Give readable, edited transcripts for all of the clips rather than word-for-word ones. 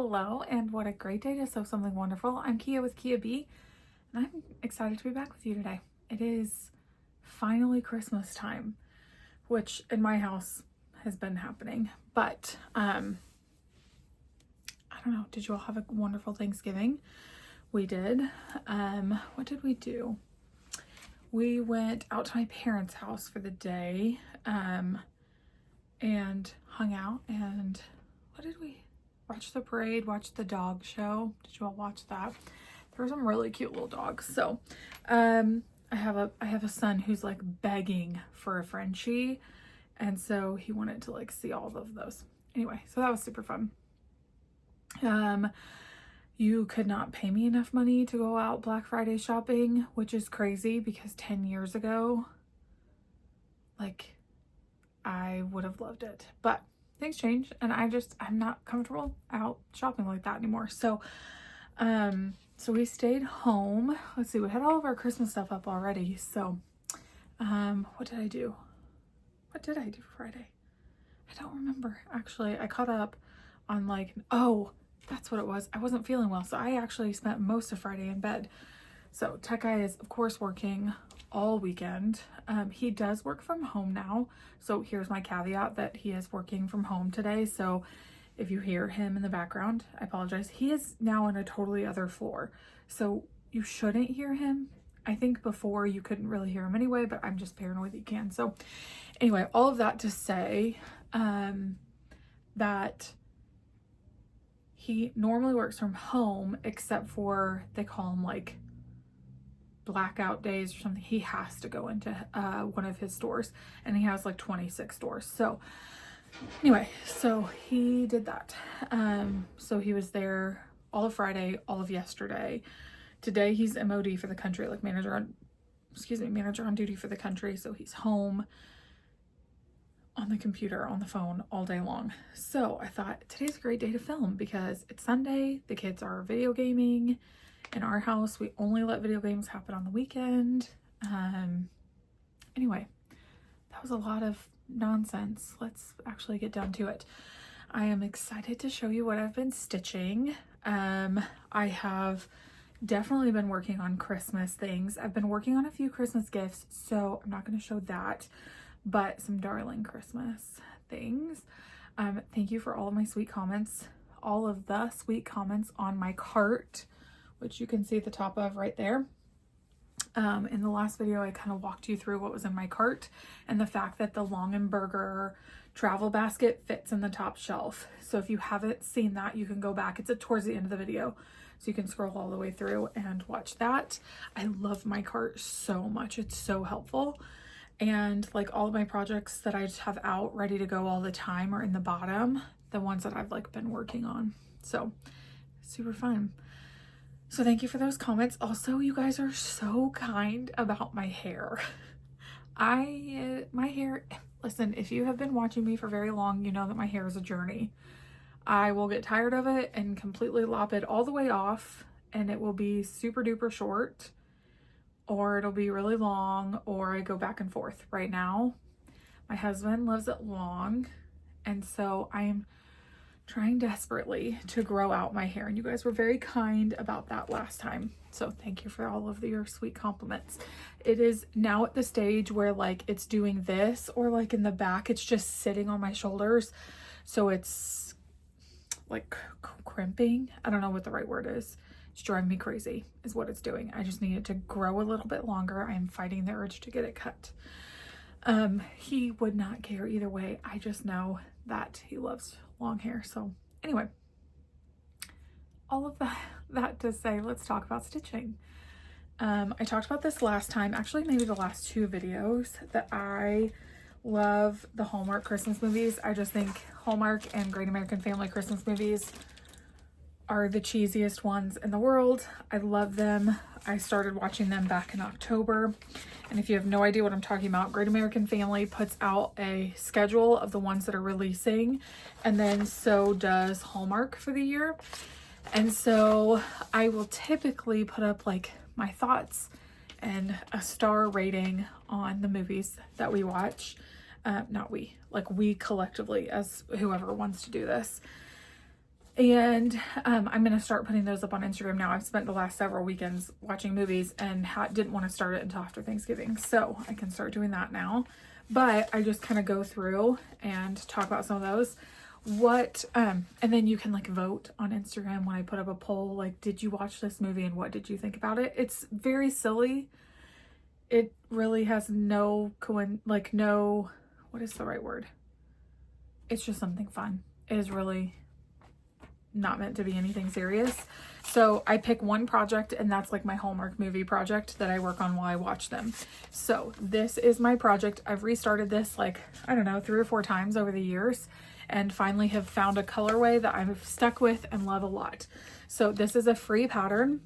Hello, and what a great day to sew something wonderful. I'm Kia with Kia B, and I'm excited to be back with you today. It is finally Christmas time, which in my house has been happening, but I don't know, did you all have a wonderful Thanksgiving? We did. What did we do? We went out to my parents' house for the day, and hung out, and what did we watch? The parade, watch the dog show. Did you all watch that? There were some really cute little dogs. So I have a son who's like begging for a Frenchie, and so he wanted to like see all of those. Anyway, so that was super fun. You could not pay me enough money to go out Black Friday shopping, which is crazy because 10 years ago, like, I would have loved it, but things change, and I'm not comfortable out shopping like that anymore. So so we stayed home. Let's see, we had all of our Christmas stuff up already. So what did I do for Friday? I don't remember. Actually, I caught up on like, oh, that's what it was. I wasn't feeling well, so I actually spent most of Friday in bed. So Tech Guy is of course working all weekend. He does work from home now, so here's my caveat that he is working from home today. So if you hear him in the background, I apologize. He is now on a totally other floor, so you shouldn't hear him. I think before you couldn't really hear him anyway, but I'm just paranoid that you can. So anyway, all of that to say that he normally works from home, except for, they call him like blackout days or something. He has to go into one of his stores, and he has like 26 stores. So anyway, so he did that. So he was there all of Friday, all of yesterday. Today he's MOD for the country, like manager on duty for the country. So he's home on the computer, on the phone all day long. So I thought today's a great day to film because it's Sunday. The kids are video gaming. In our house, we only let video games happen on the weekend. Anyway, that was a lot of nonsense. Let's actually get down to it. I am excited to show you what I've been stitching. I have definitely been working on Christmas things. I've been working on a few Christmas gifts, so I'm not going to show that, but some darling Christmas things. Thank you for all of my sweet comments, all of the sweet comments on my cart, which you can see at the top of right there. In the last video, I kind of walked you through what was in my cart and the fact that the Longenberger travel basket fits in the top shelf. So if you haven't seen that, you can go back. It's towards the end of the video, so you can scroll all the way through and watch that. I love my cart so much. It's so helpful. And like all of my projects that I just have out ready to go all the time are in the bottom, the ones that I've like been working on. So super fun. So thank you for those comments. Also, you guys are so kind about my hair. My hair, listen, if you have been watching me for very long, you know that my hair is a journey. I will get tired of it and completely lop it all the way off, and it will be super duper short, or it'll be really long, or I go back and forth. Right now, my husband loves it long, and so I am trying desperately to grow out my hair, and you guys were very kind about that last time, so thank you for all of your sweet compliments. It is now at the stage where like it's doing this, or like in the back it's just sitting on my shoulders, so it's like crimping. I don't know what the right word is. It's driving me crazy is what it's doing. I just need it to grow a little bit longer. I am fighting the urge to get it cut. He would not care either way. I just know that he loves long hair. So anyway, all of that to say, let's talk about stitching. I talked about this last time, actually maybe the last two videos, that I love the Hallmark Christmas movies. I just think Hallmark and Great American Family Christmas movies are the cheesiest ones in the world. I love them. I started watching them back in October. And if you have no idea what I'm talking about, Great American Family puts out a schedule of the ones that are releasing, and then so does Hallmark for the year. And so I will typically put up like my thoughts and a star rating on the movies that we watch. Not we, like we collectively as whoever wants to do this. And I'm going to start putting those up on Instagram now. I've spent the last several weekends watching movies and didn't want to start it until after Thanksgiving. So I can start doing that now. But I just kind of go through and talk about some of those. And then you can like vote on Instagram when I put up a poll, like, did you watch this movie and what did you think about it? It's very silly. It really has no, what is the right word? It's just something fun. It is really not meant to be anything serious. So I pick one project, and that's like my Hallmark movie project that I work on while I watch them. So this is my project. I've restarted this like, I don't know, 3 or 4 times over the years, and finally have found a colorway that I've stuck with and love a lot. So this is a free pattern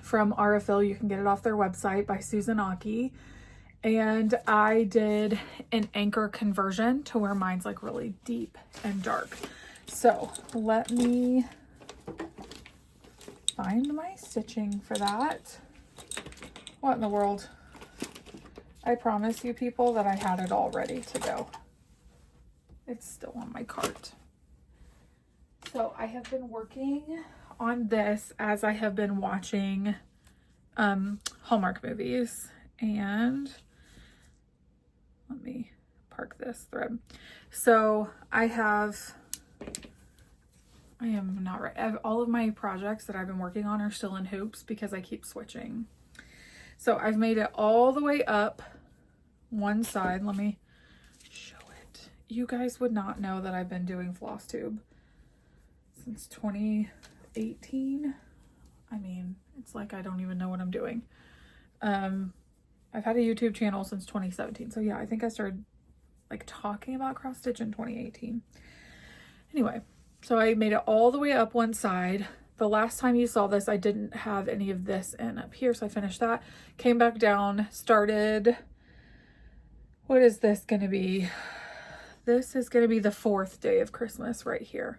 from Aurifil. You can get it off their website by Susan Aki. And I did an anchor conversion to where mine's like really deep and dark. So let me find my stitching for that. What in the world? I promise you people that I had it all ready to go. It's still on my cart. So I have been working on this as I have been watching Hallmark movies. And let me park this thread. So I am not right. All of my projects that I've been working on are still in hoops because I keep switching. So I've made it all the way up one side. Let me show it. You guys would not know that I've been doing Flosstube since 2018. I mean, it's like I don't even know what I'm doing. I've had a YouTube channel since 2017. So yeah, I think I started like talking about cross stitch in 2018. Anyway. So I made it all the way up one side. The last time you saw this, I didn't have any of this in up here. So I finished that, came back down, started, what is this going to be? This is going to be the 4th day of Christmas right here.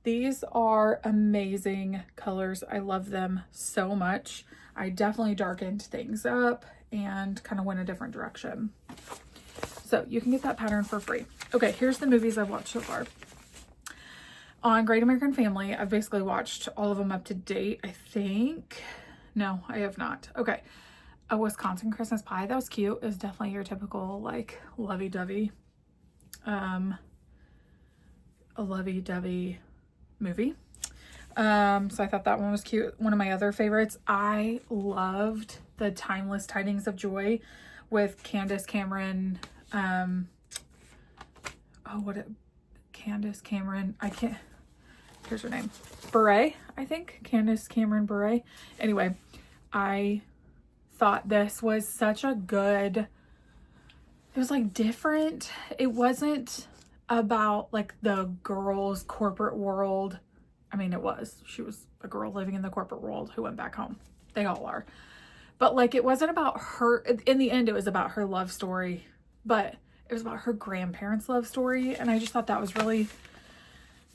These are amazing colors. I love them so much. I definitely darkened things up and kind of went a different direction. So you can get that pattern for free. Okay, here's the movies I've watched so far. On Great American Family, I've basically watched all of them up to date, I think. No, I have not. Okay. A Wisconsin Christmas Pie. That was cute. It was definitely your typical, like, lovey-dovey, a lovey-dovey movie. So I thought that one was cute. One of my other favorites, I loved the Timeless Tidings of Joy with Candace Cameron. Candace Cameron. Here's her name. Bure, I think. Candace Cameron Bure. Anyway, I thought this was such a good, it was like different. It wasn't about like the girl's corporate world. I mean, it was. She was a girl living in the corporate world who went back home. They all are. But like, it wasn't about her. In the end, it was about her love story. But it was about her grandparents' love story. And I just thought that was really,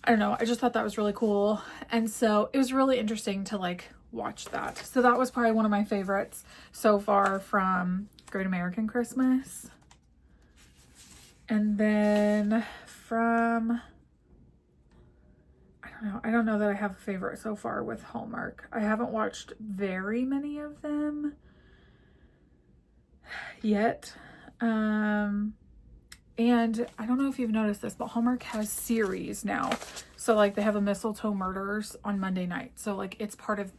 I don't know. I just thought that was really cool. And so it was really interesting to like watch that. So that was probably one of my favorites so far from Great American Christmas. And then from, I don't know that I have a favorite so far with Hallmark. I haven't watched very many of them yet. And I don't know if you've noticed this, but Hallmark has series now. So like they have a Mistletoe Murders on Monday night. So like it's part of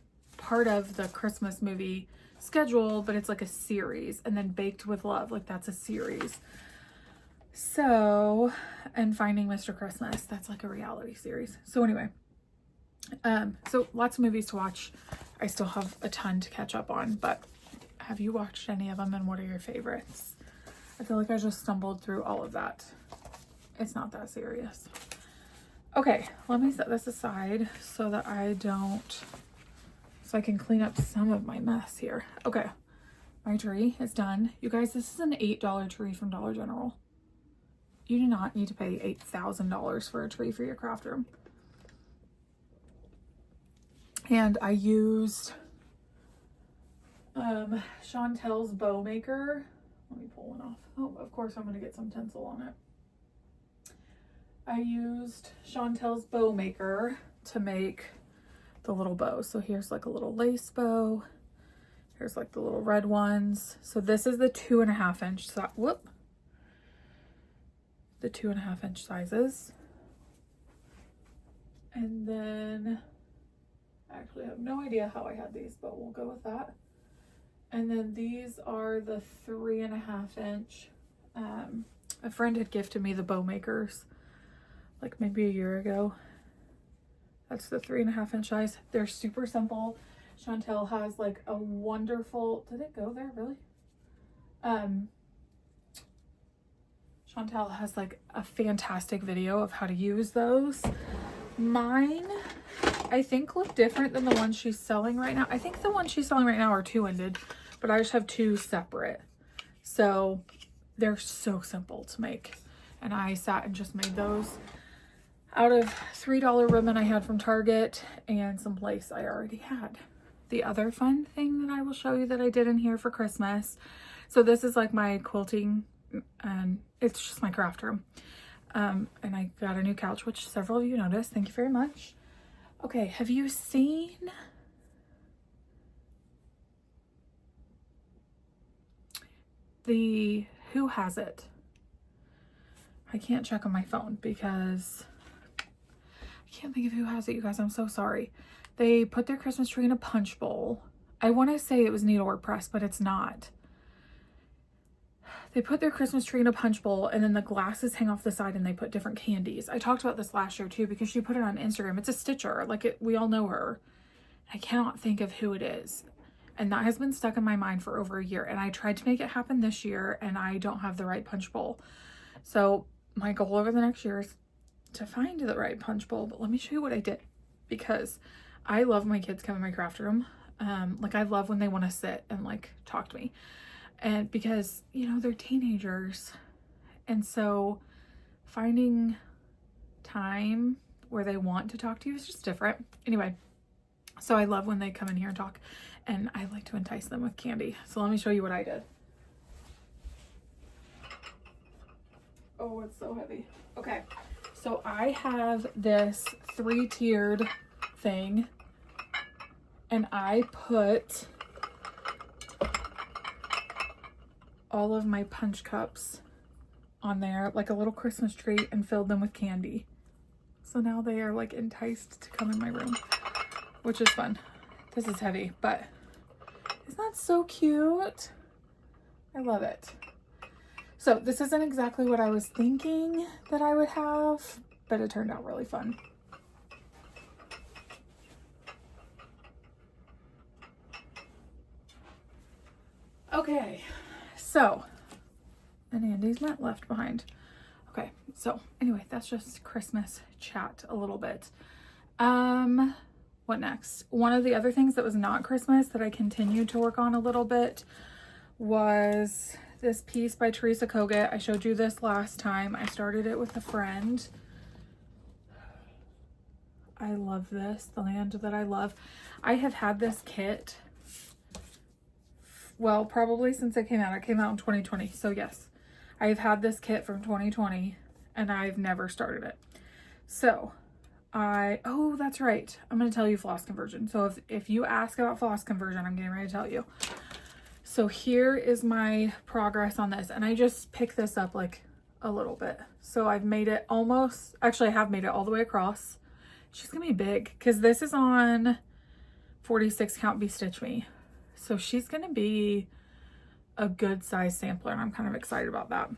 the Christmas movie schedule, but it's like a series. And then Baked with Love, like that's a series. So, and Finding Mr. Christmas, that's like a reality series. So anyway, so lots of movies to watch. I still have a ton to catch up on, but have you watched any of them and what are your favorites? I feel like I just stumbled through all of that. It's not that serious. Okay, let me set this aside so that so I can clean up some of my mess here. Okay, my tree is done. You guys, this is an $8 tree from Dollar General. You do not need to pay $8,000 for a tree for your craft room. And I used Chantel's bow maker. Let me pull one off. Oh, of course I'm going to get some tinsel on it. I used Chantel's bow maker to make the little bows. So here's like a little lace bow. Here's like the little red ones. So this is the 2.5 inch size. Whoop. The 2.5 inch sizes. And then I actually have no idea how I had these, but we'll go with that. And then these are the 3.5 inch. A friend had gifted me the bow makers like maybe a year ago. That's the 3.5 inch size. They're super simple. Chantel has like a wonderful, did it go there really? Chantel has like a fantastic video of how to use those. Mine, I think, look different than the ones she's selling right now. I think the ones she's selling right now are 2-ended, but I just have 2 separate. So they're so simple to make. And I sat and just made those out of $3 ribbon I had from Target and some lace I already had. The other fun thing that I will show you that I did in here for Christmas. So this is like my quilting, and it's just my craft room. And I got a new couch, which several of you noticed. Thank you very much. Okay, have you seen the Who Has It? I can't check on my phone because I can't think of Who Has It, you guys. I'm so sorry. They put their Christmas tree in a punch bowl. I want to say it was needlework press, but it's not. They put their Christmas tree in a punch bowl, and then the glasses hang off the side, and they put different candies. I talked about this last year too because she put it on Instagram. It's a stitcher, like we all know her. I cannot think of who it is, and that has been stuck in my mind for over a year. And I tried to make it happen this year, and I don't have the right punch bowl. So my goal over the next year is to find the right punch bowl. But let me show you what I did, because I love my kids come in my craft room. Like I love when they want to sit and like talk to me. And because, you know, they're teenagers. And so finding time where they want to talk to you is just different. Anyway, so I love when they come in here and talk, and I like to entice them with candy. So let me show you what I did. Oh, it's so heavy. Okay, so I have this 3-tiered thing, and I put all of my punch cups on there like a little Christmas tree and filled them with candy. So now they are like enticed to come in my room, which is fun. This is heavy, but isn't that so cute? I love it. So this isn't exactly what I was thinking that I would have, but it turned out really fun. Okay. So, and Andy's not left behind. Okay, so anyway, that's just Christmas chat a little bit. What next? One of the other things that was not Christmas that I continued to work on a little bit was this piece by Teresa Kogut. I showed you this last time. I started it with a friend. I love this, the land that I love. I have had this kit, well, probably since it came out. It came out in 2020. So yes, I've had this kit from 2020 and I've never started it. So oh, that's right. I'm going to tell you floss conversion. So if you ask about floss conversion, I'm getting ready to tell you. So here is my progress on this. And I just picked this up like a little bit. So I've made it almost, actually I have made it all the way across. She's going to be big because this is on 46 count Be Stitch Me. So she's going to be a good size sampler, and I'm kind of excited about that.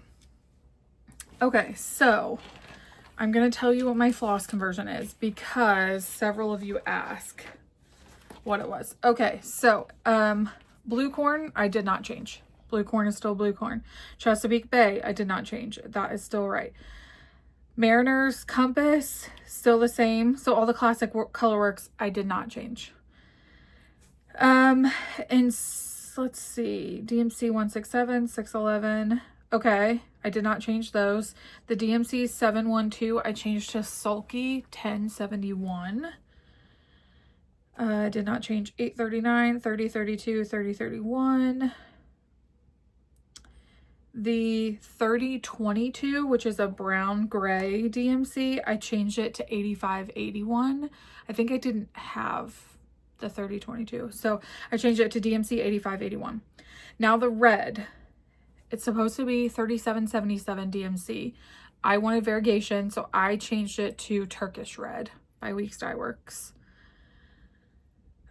Okay, so I'm going to tell you what my floss conversion is because several of you ask what it was. Okay, so blue corn, I did not change. Blue corn is still blue corn. Chesapeake Bay, I did not change. That is still right. Mariner's Compass, still the same. So all the classic colorworks, I did not change. And let's see, DMC 167, 611. Okay, I did not change those. The DMC 712, I changed to Sulky 1071. I did not change 839, 3032, 3031. The 3022, which is a brown gray DMC, I changed it to 8581. I think I didn't have the 3022, so I changed it to DMC 8581. Now the red, it's supposed to be 3777 DMC. I wanted variegation, so I changed it to Turkish Red by Weeks Dye Works.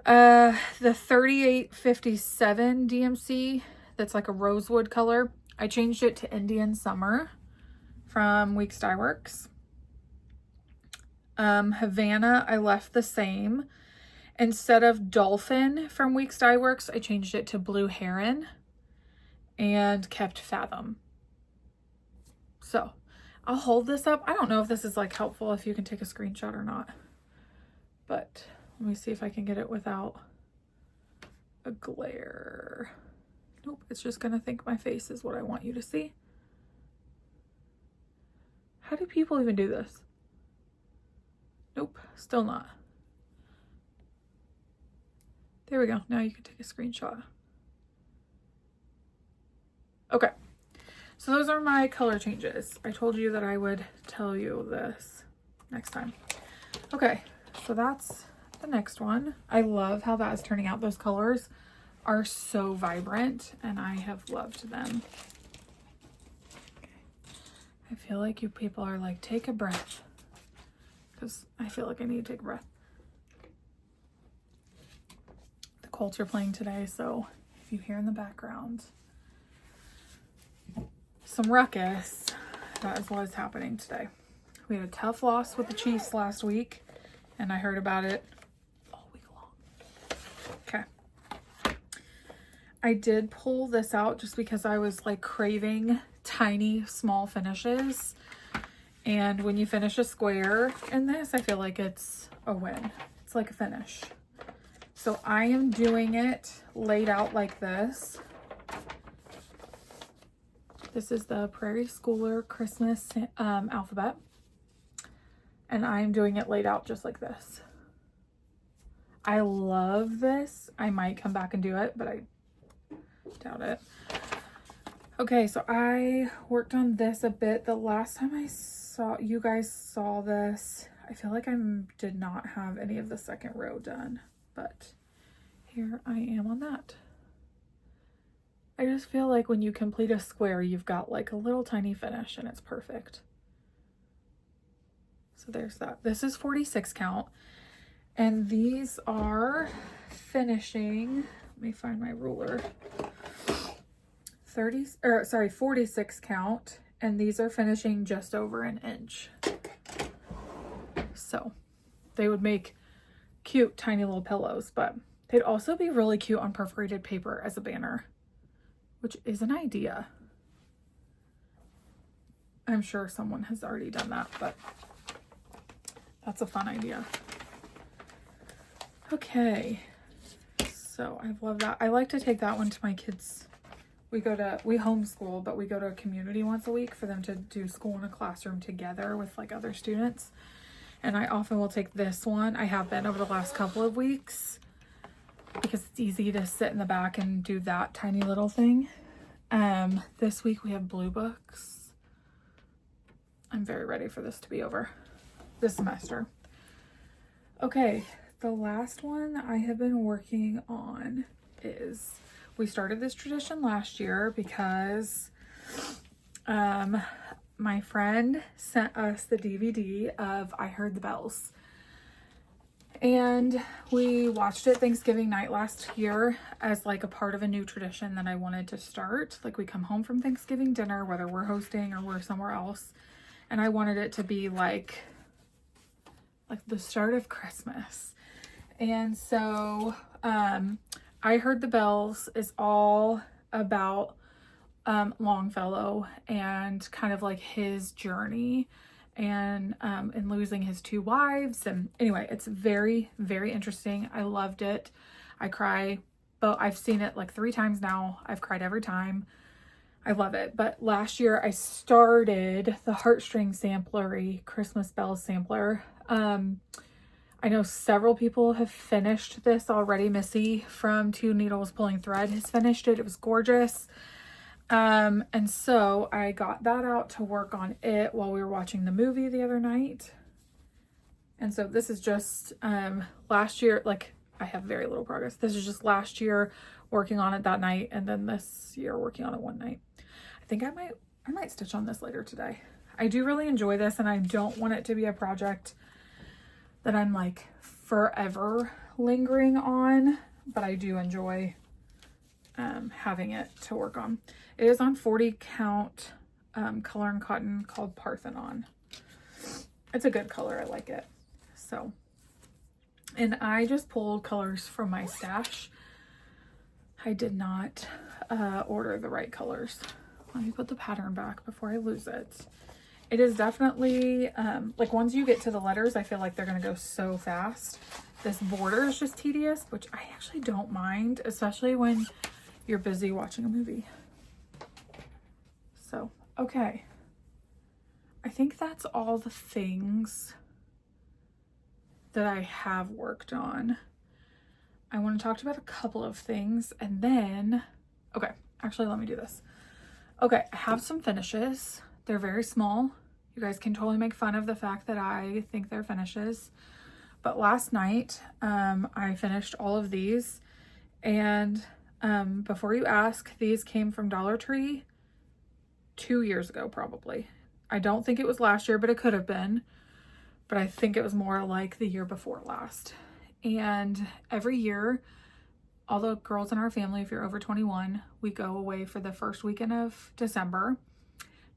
The 3857 DMC, that's like a rosewood color, I changed it to Indian Summer from Weeks Dye Works. Havana, I left the same. Instead of Dolphin from Weeks Dye Works, I changed it to Blue Heron and kept Fathom. So I'll hold this up. I don't know if this is like helpful, if you can take a screenshot or not, but let me see if I can get it without a glare. Nope, it's just gonna think my face is what I want you to see. How do people even do this? Nope, still not. There we go. Now you can take a screenshot. Okay, so those are my color changes. I told you that I would tell you this next time. Okay, so that's the next one. I love how that is turning out. Those colors are so vibrant and I have loved them. Okay. I feel like you people are like, take a breath, because I feel like I need to take a breath. The Colts are playing today, so if you hear in the background some ruckus, that is what is happening today. We had a tough loss with the Chiefs last week, and I heard about it all week long. Okay. I did pull this out just because I was like craving tiny, small finishes. And when you finish a square in this, I feel like it's a win. It's like a finish. So I am doing it laid out like this. This is the Prairie Schooler Christmas alphabet. And I'm doing it laid out just like this. I love this. I might come back and do it, but I doubt it. Okay, so I worked on this a bit. The last time you guys saw this, I feel like I did not have any of the second row done, but here I am on that. I just feel like when you complete a square, you've got like a little tiny finish and it's perfect. So there's that. This is 46 count, and these are finishing, let me find my ruler, 46 count, and these are finishing just over an inch. So they would make cute tiny little pillows, but they'd also be really cute on perforated paper as a banner, which is an idea. I'm sure someone has already done that, but that's a fun idea. Okay, so I love that. I like to take that one to my kids. We homeschool, but we go to a community once a week for them to do school in a classroom together with like other students. And I often will take this one. I have been over the last couple of weeks because it's easy to sit in the back and do that tiny little thing. This week we have blue books. I'm very ready for this to be over this semester. Okay, the last one I have been working on is, we started this tradition last year because my friend sent us the DVD of I Heard the Bells. And we watched it Thanksgiving night last year as like a part of a new tradition that I wanted to start. Like we come home from Thanksgiving dinner, whether we're hosting or we're somewhere else, and I wanted it to be like the start of Christmas. And so I Heard the Bells is all about Longfellow and kind of like his journey and losing his two wives. And anyway, it's very, very interesting. I loved it. I cry, but I've seen it like 3 times now. I've cried every time. I love it. But last year I started the Heartstring Samplery Christmas Bells Sampler. I know several people have finished this already. Missy from Two Needles Pulling Thread has finished it. It was gorgeous. And so I got that out to work on it while we were watching the movie the other night. And so this is just last year, like I have very little progress. This is just last year working on it that night, and then this year working on it one night. I think I might stitch on this later today. I do really enjoy this, and I don't want it to be a project that I'm like forever lingering on, but I do enjoy having it to work on. It is on 40 count color and cotton called Parthenon. It's a good color. I like it. So, and I just pulled colors from my stash. I did not order the right colors. Let me put the pattern back before I lose it. It is definitely, like once you get to the letters, I feel like they're going to go so fast. This border is just tedious, which I actually don't mind, especially when you're busy watching a movie. So, okay. I think that's all the things that I have worked on. I want to talk about a couple of things, and then, okay, actually let me do this. Okay, I have some finishes. They're very small. You guys can totally make fun of the fact that I think they're finishes. But last night, I finished all of these, and before you ask, these came from Dollar Tree 2 years ago, probably. I don't think it was last year, but it could have been. But I think it was more like the year before last. And every year, all the girls in our family, if you're over 21, we go away for the first weekend of December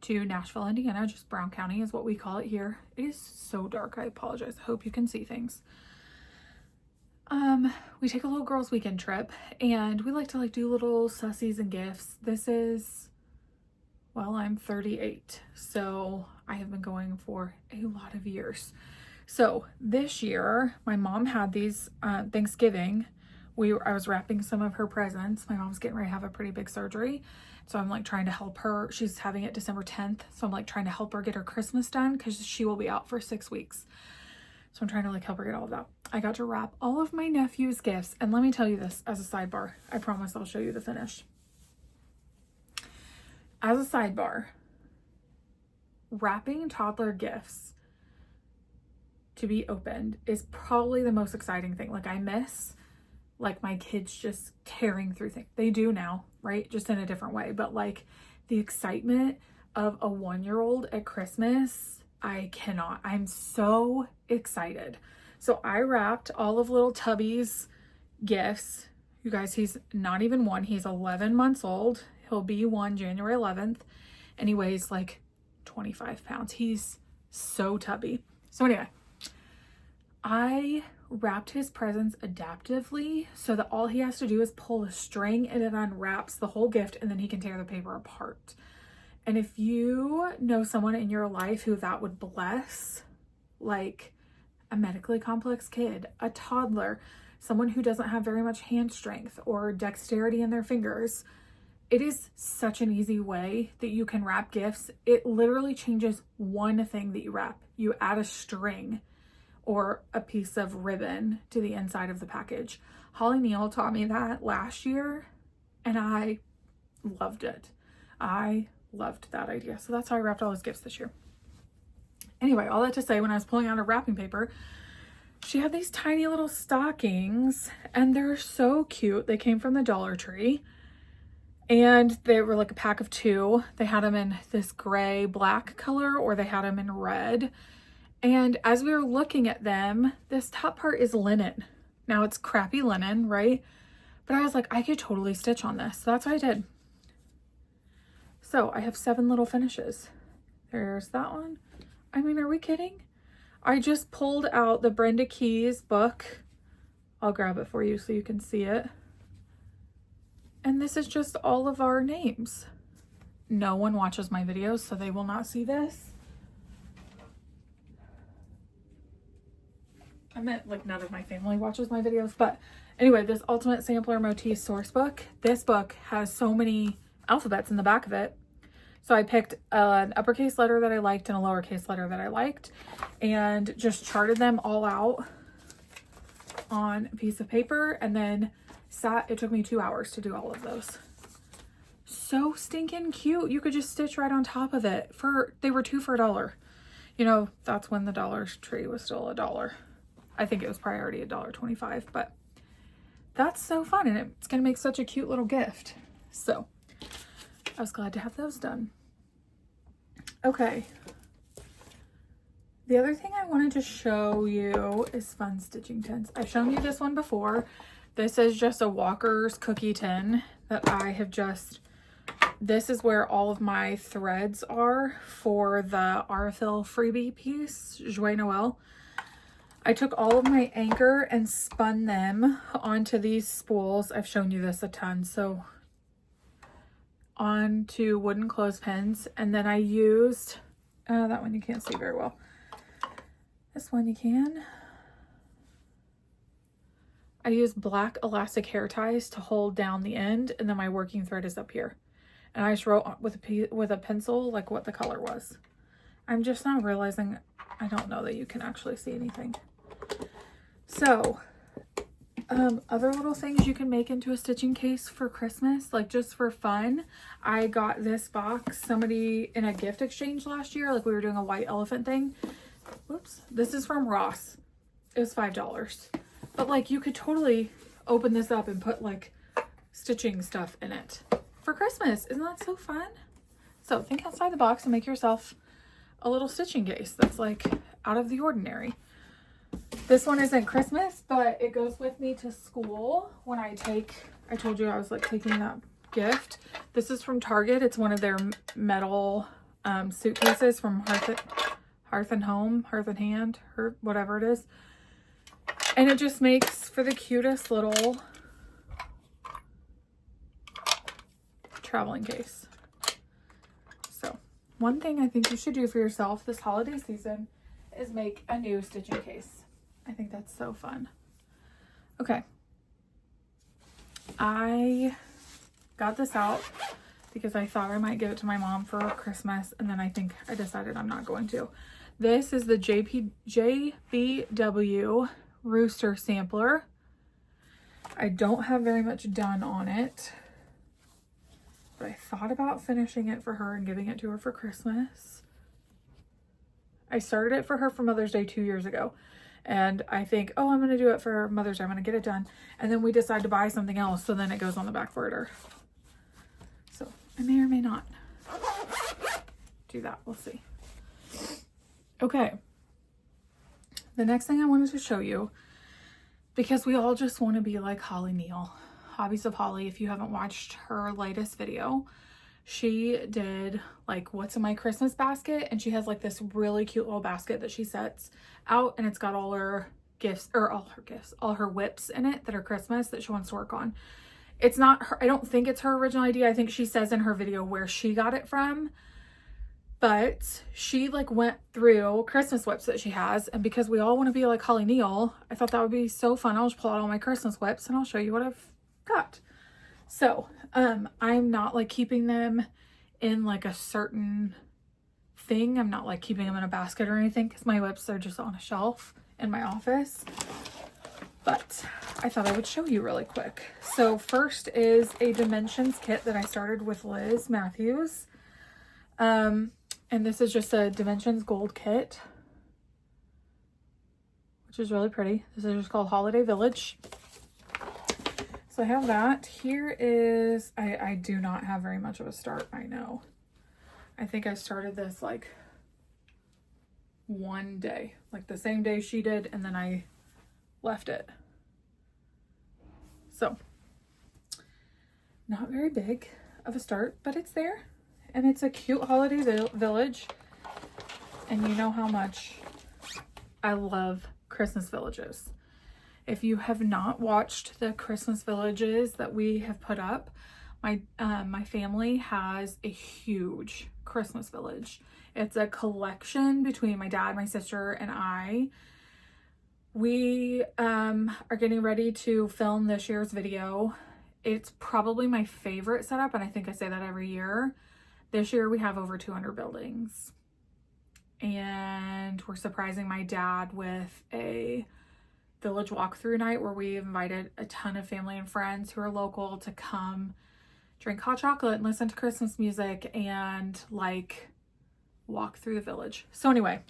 to Nashville, Indiana. Just Brown County is what we call it here. It is so dark. I apologize. I hope you can see things. We take a little girls weekend trip, and we like to like do little sussies and gifts. This is, well, I'm 38, so I have been going for a lot of years. So this year, my mom had these Thanksgiving. I was wrapping some of her presents. My mom's getting ready to have a pretty big surgery. So I'm like trying to help her. She's having it December 10th. So I'm like trying to help her get her Christmas done because she will be out for 6 weeks. So I'm trying to like help her get all of that. I got to wrap all of my nephew's gifts. And let me tell you this as a sidebar. I promise I'll show you the finish. As a sidebar, wrapping toddler gifts to be opened is probably the most exciting thing. Like I miss like my kids just tearing through things. They do now, right? Just in a different way. But like the excitement of a 1-year-old at Christmas, I cannot. I'm so excited. So I wrapped all of little Tubby's gifts. You guys, he's not even 1. He's 11 months old. He'll be 1 January 11th. And he weighs like 25 pounds. He's so tubby. So anyway, I wrapped his presents adaptively so that all he has to do is pull a string and it unwraps the whole gift, and then he can tear the paper apart. And if you know someone in your life who that would bless, like a medically complex kid, a toddler, someone who doesn't have very much hand strength or dexterity in their fingers, it is such an easy way that you can wrap gifts. It literally changes one thing that you wrap. You add a string or a piece of ribbon to the inside of the package. Holly Neal taught me that last year, and I loved it. I loved that idea. So that's how I wrapped all his gifts this year. Anyway, all that to say, when I was pulling out her wrapping paper, she had these tiny little stockings, and they're so cute. They came from the Dollar Tree, and they were like a pack of 2. They had them in this gray black color, or they had them in red. And as we were looking at them, this top part is linen. Now it's crappy linen, right? But I was like, I could totally stitch on this. So that's what I did. So I have 7 little finishes. There's that one. I mean, are we kidding? I just pulled out the Brenda Keys book. I'll grab it for you so you can see it. And this is just all of our names. No one watches my videos, so they will not see this. I meant like none of my family watches my videos, but anyway, this Ultimate Sampler Motif source book. This book has so many alphabets in the back of it. So I picked an uppercase letter that I liked and a lowercase letter that I liked, and just charted them all out on a piece of paper, and then it took me 2 hours to do all of those. so stinking cute. You could just stitch right on top of it. They were 2 for $1. You know, that's when the Dollar Tree was still $1. I think it was probably already $1.25, but that's so fun, and it's gonna make such a cute little gift. So I was glad to have those done. Okay. The other thing I wanted to show you is fun stitching tins. I've shown you this one before. This is just a Walker's cookie tin that I have just, this is where all of my threads are for the Arthil freebie piece, Joyeux Noël. I took all of my anchor and spun them onto these spools. I've shown you this a ton. So onto wooden clothespins, and then I used, that one you can't see very well. This one you can. I used black elastic hair ties to hold down the end, and then my working thread is up here. And I just wrote with a pencil like what the color was. I'm just now realizing I don't know that you can actually see anything. So, other little things you can make into a stitching case for Christmas, like just for fun. I got this box, somebody in a gift exchange last year, like we were doing a white elephant thing. Whoops. This is from Ross. It was $5. But like you could totally open this up and put like stitching stuff in it for Christmas. Isn't that so fun? So think outside the box and make yourself a little stitching case that's like out of the ordinary. This one isn't Christmas, but it goes with me to school when I told you I was like taking that gift. This is from Target. It's one of their metal suitcases from Hearth and Hand, whatever it is. And it just makes for the cutest little traveling case. So one thing I think you should do for yourself this holiday season is make a new stitching case. I think that's so fun. Okay. I got this out because I thought I might give it to my mom for Christmas, and then I think I decided I'm not going to. This is the JBW Rooster Sampler. I don't have very much done on it, but I thought about finishing it for her and giving it to her for Christmas. I started it for her for Mother's Day 2 years ago. And I think, oh, I'm going to do it for Mother's Day. I'm going to get it done. And then we decide to buy something else. So then it goes on the back burner. So I may or may not do that. We'll see. Okay. The next thing I wanted to show you, because we all just want to be like Holly Neal, Hobbies of Holly. If you haven't watched her latest video, she did like what's in my Christmas basket, and she has like this really cute little basket that she sets out, and it's got all her whips in it that are Christmas that she wants to work on. It's not her, I don't think it's her original idea. I think she says in her video where she got it from, but she like went through Christmas whips that she has, and because we all want to be like Holly Neal, I thought that would be so fun. I'll just pull out all my Christmas whips and I'll show you what I've got. So I'm not like keeping them in like a certain thing. I'm not like keeping them in a basket or anything because my whips are just on a shelf in my office. But I thought I would show you really quick. So first is a dimensions kit that I started with Liz Matthews. And this is just a dimensions gold kit, which is really pretty. This is just called Holiday Village. So I have that. Here is, I do not have very much of a start, I know. I think I started this like one day, like the same day she did, and then I left it. So, not very big of a start, but it's there. And it's a cute holiday village. And you know how much I love Christmas villages. If you have not watched the Christmas villages that we have put up, my family has a huge Christmas village. It's a collection between my dad, my sister, and I. We are getting ready to film this year's video. It's probably my favorite setup, and I think I say that every year. This year we have over 200 buildings. And we're surprising my dad with a village walkthrough night where we invited a ton of family and friends who are local to come drink hot chocolate and listen to Christmas music and like walk through the village. So anyway,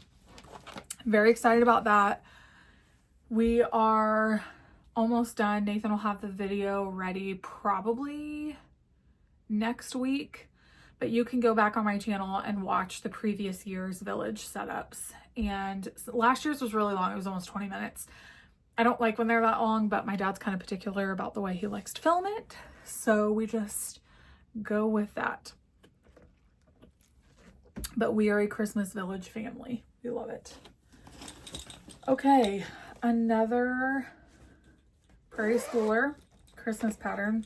very excited about that. We are almost done. Nathan will have the video ready probably next week, but you can go back on my channel and watch the previous year's village setups. And last year's was really long. It was almost 20 minutes. I don't like when they're that long, but my dad's kind of particular about the way he likes to film it. So we just go with that. But we are a Christmas village family. We love it. Okay, another Prairie Schooler Christmas pattern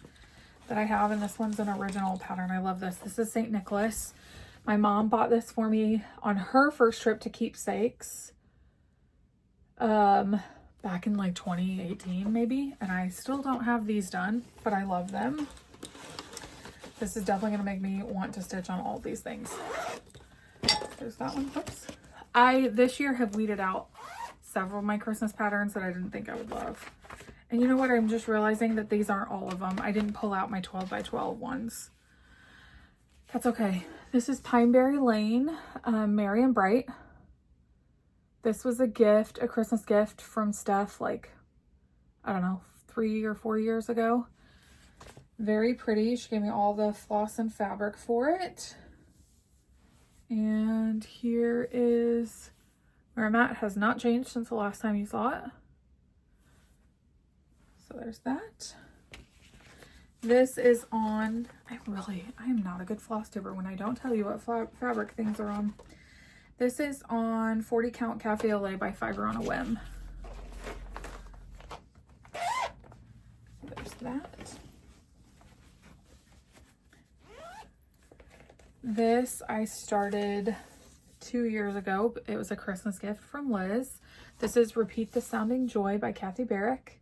that I have, and this one's an original pattern. I love this. This is St. Nicholas. My mom bought this for me on her first trip to Keepsakes back in like 2018 maybe, and I still don't have these done, but I love them. This is definitely going to make me want to stitch on all these things. There's that one. Oops. I this year have weeded out several of my Christmas patterns that I didn't think I would love. And you know what? I'm just realizing that these aren't all of them. I didn't pull out my 12 by 12 ones. That's okay. This is Pineberry Lane, Merry and Bright. This was a gift, a Christmas gift from Steph, like, I don't know, 3 or 4 years ago. Very pretty. She gave me all the floss and fabric for it. And here is where I'm at. It has not changed since the last time you saw it. So there's that. This is on, I am not a good floss tuber when I don't tell you what fabric things are on. This is on 40 Count Cafe au Lait by Fiber on a Whim. There's that. This I started 2 years ago. It was a Christmas gift from Liz. This is Repeat the Sounding Joy by Kathy Barrick.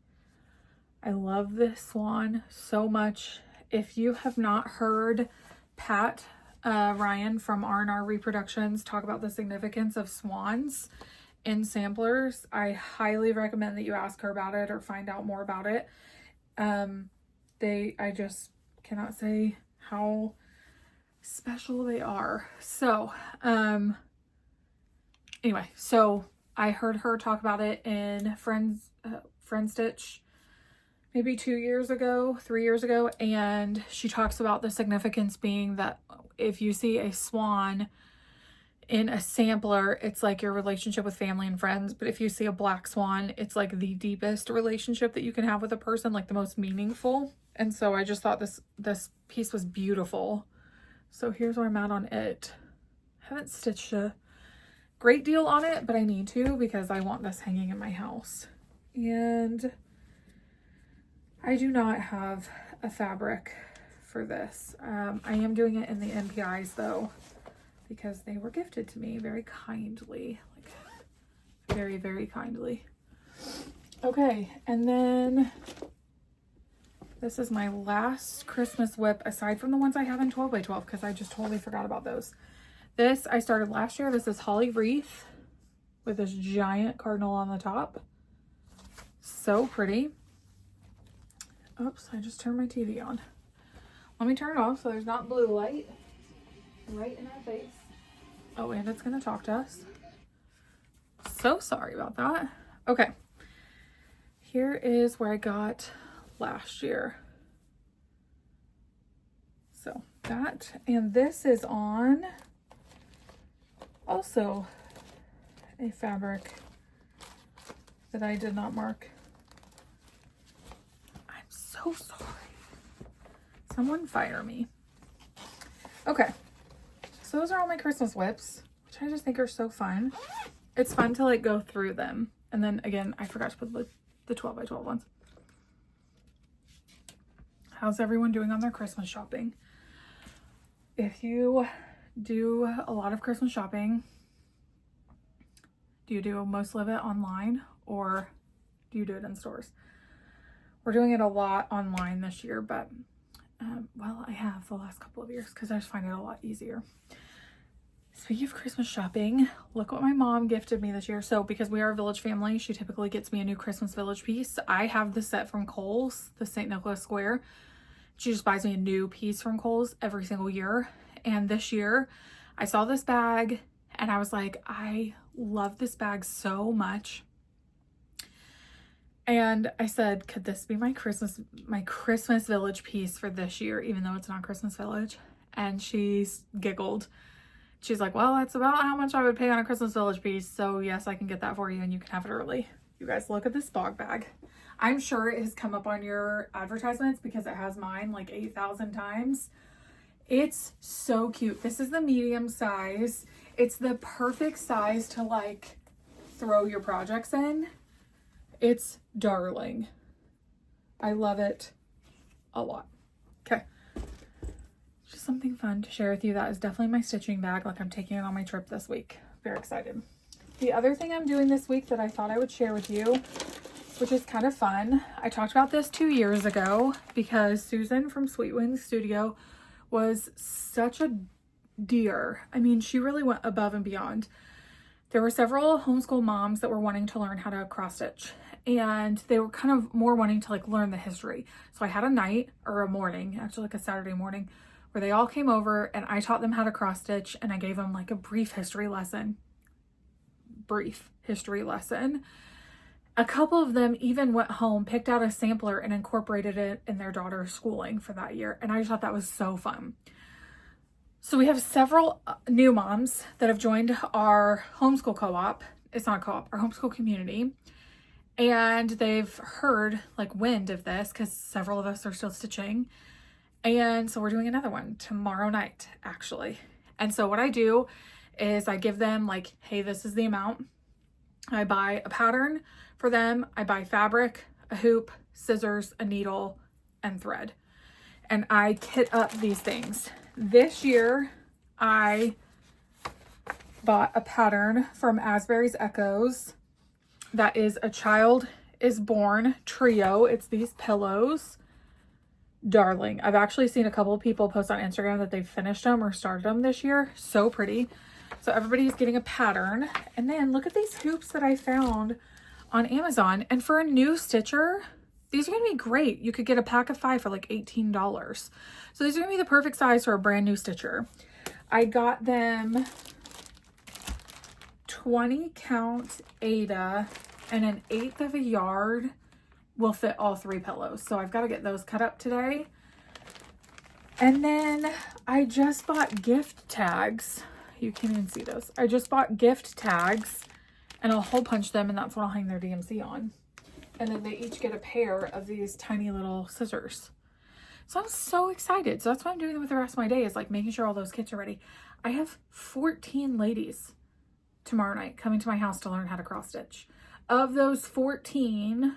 I love this swan so much. If you have not heard Pat Ryan from R&R Reproductions talk about the significance of swans in samplers, I highly recommend that you ask her about it or find out more about it. I just cannot say how special they are. So anyway, so I heard her talk about it in Friends Stitch maybe 2 years ago, 3 years ago, and she talks about the significance being that if you see a swan in a sampler, it's like your relationship with family and friends, but if you see a black swan, it's like the deepest relationship that you can have with a person, like the most meaningful. And so I just thought this piece was beautiful. So here's where I'm at on it. I haven't stitched a great deal on it, but I need to because I want this hanging in my house. And I do not have a fabric for this. I am doing it in the NPIs though, because they were gifted to me very kindly, like very, very kindly. Okay, and then this is my last Christmas whip aside from the ones I have in 12 by 12 because I just totally forgot about those. This I started last year. This is Holly Wreath with this giant cardinal on the top. So pretty. Oops, I just turned my TV on. Let me turn it off so there's not blue light right in our face. Oh, and it's gonna talk to us. So sorry about that. Okay, here is where I got last year. So that, and this is on also a fabric that I did not mark. I'm so sorry. Someone fire me. Okay, so those are all my Christmas whips, which I just think are so fun. It's fun to like go through them. And then again, I forgot to put the 12 by 12 ones. How's everyone doing on their Christmas shopping? If you do a lot of Christmas shopping, do you do most of it online or do you do it in stores? We're doing it a lot online this year, but well, I have the last couple of years because I just find it a lot easier. Speaking of Christmas shopping, look what my mom gifted me this year. So because we are a village family, she typically gets me a new Christmas village piece. I have the set from Kohl's, the St. Nicholas Square. she just buys me a new piece from Kohl's every single year. And this year I saw this bag and I was like, I love this bag so much. And I said, could this be my Christmas Village piece for this year, even though it's not Christmas Village? And she's giggled. She's like, well, that's about how much I would pay on a Christmas Village piece. So yes, I can get that for you and you can have it early. You guys, look at this bog bag. I'm sure it has come up on your advertisements because it has mine like 8,000 times. It's so cute. This is the medium size. It's the perfect size to like throw your projects in. It's darling. I love it a lot. Okay. Just something fun to share with you. That is definitely my stitching bag. Like, I'm taking it on my trip this week. Very excited. The other thing I'm doing this week that I thought I would share with you, which is kind of fun. I talked about this 2 years ago because Susan from Sweet Wings Studio was such a dear. I mean, she really went above and beyond. There were several homeschool moms that were wanting to learn how to cross stitch, and they were kind of more wanting to like learn the history. So I had a night or a morning, actually like a Saturday morning, where they all came over and I taught them how to cross stitch, and I gave them like a brief history lesson. A couple of them even went home, picked out a sampler and incorporated it in their daughter's schooling for that year. And I just thought that was so fun. So we have several new moms that have joined our homeschool co-op. It's not a co-op, our homeschool community. And they've heard like wind of this because several of us are still stitching. And so we're doing another one tomorrow night, actually. And so what I do is I give them like, hey, this is the amount. I buy a pattern for them. I buy fabric, a hoop, scissors, a needle, and thread. And I kit up these things. This year, I bought a pattern from Asbury's Echoes that is a Child is Born trio. It's these pillows. Darling. I've actually seen a couple of people post on Instagram that they've finished them or started them this year. So pretty. So everybody's getting a pattern. And then look at these hoops that I found on Amazon. And for a new stitcher, these are going to be great. You could get a pack of 5 for like $18. So these are going to be the perfect size for a brand new stitcher. I got them 20 count Ada, and an 1/8 of a yard will fit all 3 pillows. So I've got to get those cut up today. And then I just bought gift tags. You can't even see those. I just bought gift tags, and I'll hole punch them, and that's what I'll hang their DMC on. And then they each get a pair of these tiny little scissors. So I'm so excited. So that's what I'm doing with the rest of my day, is like making sure all those kits are ready. I have 14 ladies tomorrow night coming to my house to learn how to cross stitch. Of those 14,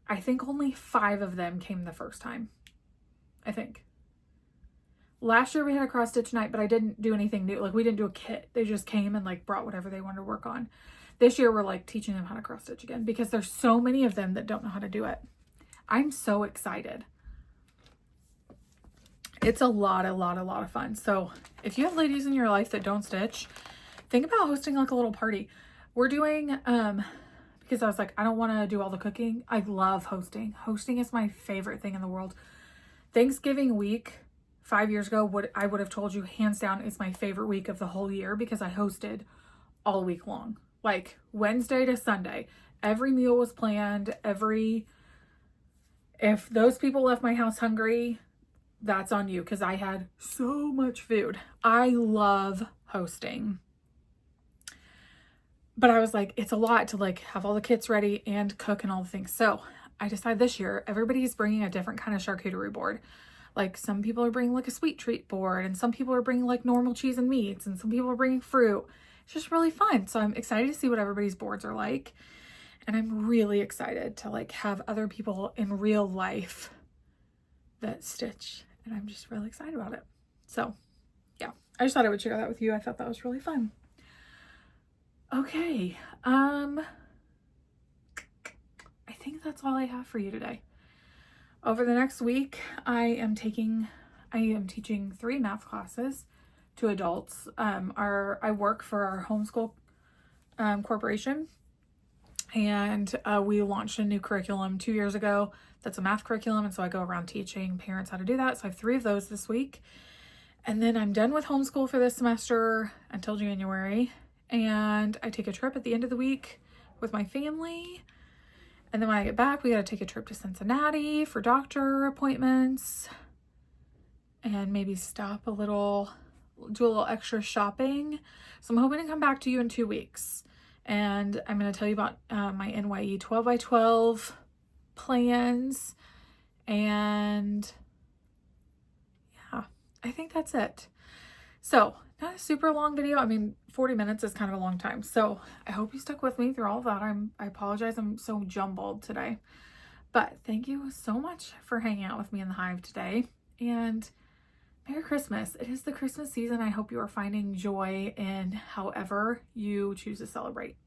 I think only 5 of them came the first time. I think. Last year we had a cross stitch night, but I didn't do anything new. Like, we didn't do a kit. They just came and like brought whatever they wanted to work on. This year we're like teaching them how to cross stitch again because there's so many of them that don't know how to do it. I'm so excited. It's a lot of fun. So if you have ladies in your life that don't stitch, think about hosting like a little party. We're doing, because I was like, I don't want to do all the cooking. I love hosting. Hosting is my favorite thing in the world. Thanksgiving week, 5 years ago, what I would have told you hands down is my favorite week of the whole year because I hosted all week long. Like Wednesday to Sunday, every meal was planned. If those people left my house hungry, that's on you because I had so much food. I love hosting. But I was like, it's a lot to like have all the kits ready and cook and all the things. So I decided this year, everybody's bringing a different kind of charcuterie board. Like, some people are bringing like a sweet treat board, and some people are bringing like normal cheese and meats, and some people are bringing fruit. It's just really fun. So I'm excited to see what everybody's boards are like. And I'm really excited to like have other people in real life that stitch. And I'm just really excited about it. So yeah, I just thought I would share that with you. I thought that was really fun. Okay. I think that's all I have for you today. Over the next week, I am teaching 3 math classes to adults. I work for our homeschool corporation, And we launched a new curriculum 2 years ago. That's a math curriculum. And so I go around teaching parents how to do that. So I have 3 of those this week. And then I'm done with homeschool for this semester until January. And I take a trip at the end of the week with my family. And then when I get back, we got to take a trip to Cincinnati for doctor appointments and maybe stop a little, do a little extra shopping. So I'm hoping to come back to you in 2 weeks. And I'm going to tell you about my NYE 12x12 plans. And yeah, I think that's it. So not a super long video. I mean, 40 minutes is kind of a long time. So I hope you stuck with me through all of that. I apologize. I'm so jumbled today. But thank you so much for hanging out with me in the hive today. And Merry Christmas. It is the Christmas season. I hope you are finding joy in however you choose to celebrate.